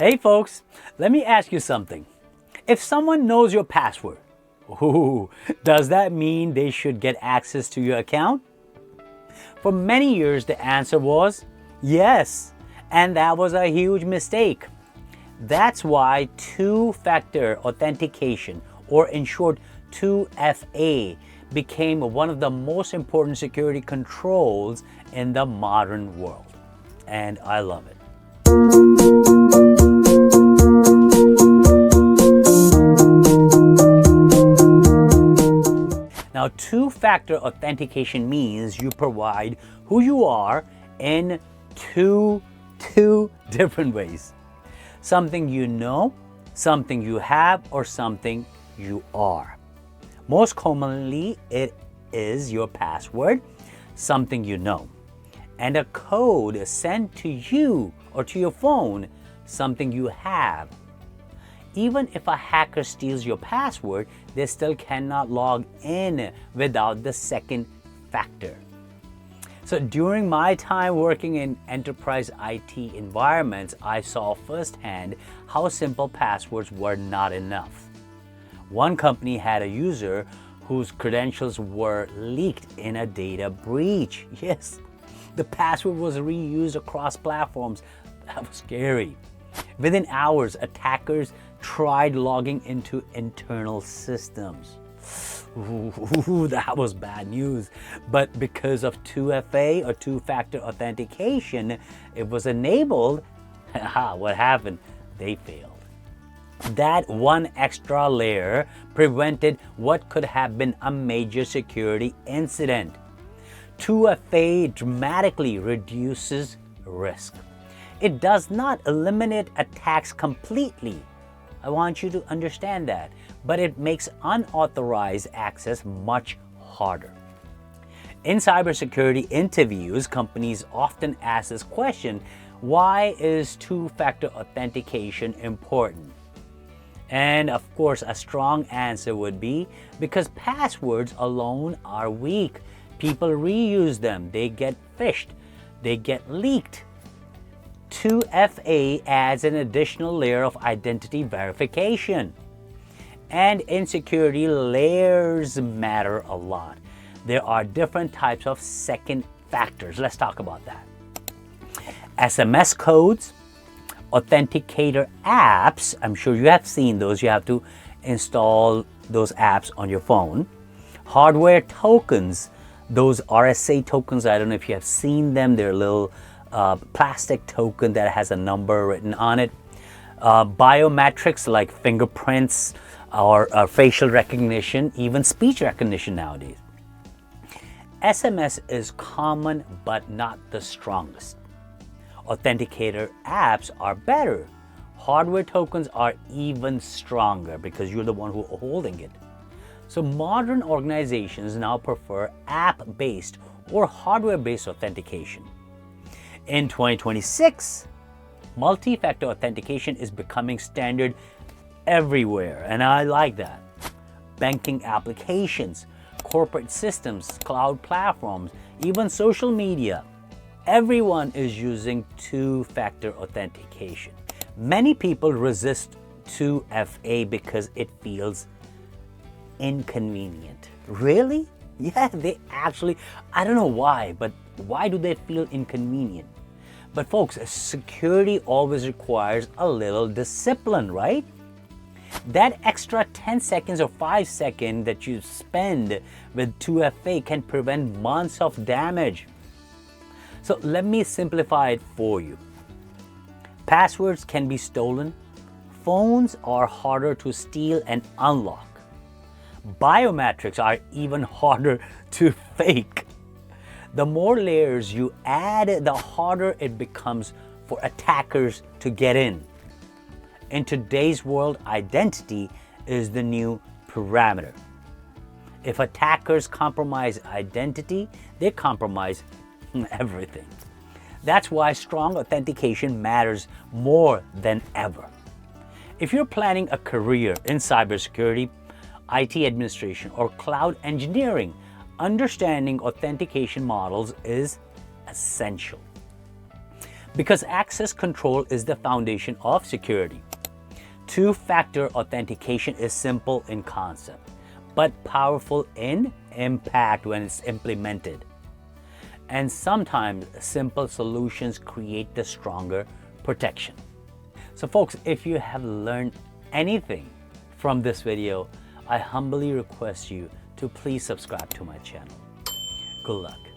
Hey folks, let me ask you something. If someone knows your password, does that mean they should get access to your account? For many years, the answer was yes, and that was a huge mistake. That's why two-factor authentication, or in short, 2FA, became one of the most important security controls in the modern world. And I love it. Now, two-factor authentication means you provide who you are in two different ways. Something you know, something you have, or something you are. Most commonly, it is your password, something you know, and a code sent to you or to your phone, something you have. Even if a hacker steals your password, they still cannot log in without the second factor. So during my time working in enterprise IT environments, I saw firsthand how simple passwords were not enough. One company had a user whose credentials were leaked in a data breach. Yes, the password was reused across platforms. That was scary. Within hours, attackers tried logging into internal systems. Ooh, that was bad news. But because of 2FA or two-factor authentication, it was enabled. What happened? They failed. That one extra layer prevented what could have been a major security incident. 2FA dramatically reduces risk. It does not eliminate attacks completely. I want you to understand that, but it makes unauthorized access much harder. In cybersecurity interviews, companies often ask this question: why is two-factor authentication important? And of course, a strong answer would be because passwords alone are weak. People reuse them, they get phished, they get leaked. 2FA adds an additional layer of identity verification. And in security, layers matter a lot. There are different types of second factors. Let's talk about that. SMS codes, authenticator apps. I'm sure you have seen those. You have to install those apps on your phone. Hardware tokens, those RSA tokens. I don't know if you have seen them. They're little plastic token that has a number written on it. Biometrics like fingerprints or facial recognition, even speech recognition nowadays. SMS is common but not the strongest. Authenticator apps are better. Hardware tokens are even stronger because you're the one who's holding it. So modern organizations now prefer app-based or hardware-based authentication. In 2026, multi-factor authentication is becoming standard everywhere, and I like that. Banking applications, corporate systems, cloud platforms, even social media. Everyone is using two-factor authentication. Many people resist 2FA because it feels inconvenient. Really? Yeah, they actually, I don't know why, but why do they feel inconvenient? But folks, security always requires a little discipline, right? That extra 10 seconds or 5 seconds that you spend with 2FA can prevent months of damage. So let me simplify it for you. Passwords can be stolen. Phones are harder to steal and unlock. Biometrics are even harder to fake. The more layers you add, the harder it becomes for attackers to get in. In today's world, identity is the new parameter. If attackers compromise identity, they compromise everything. That's why strong authentication matters more than ever. If you're planning a career in cybersecurity, IT administration, or cloud engineering, understanding authentication models is essential. Because access control is the foundation of security. Two-factor authentication is simple in concept, but powerful in impact when it's implemented. And sometimes simple solutions create the stronger protection. So folks, if you have learned anything from this video, I humbly request you to please subscribe to my channel. Good luck.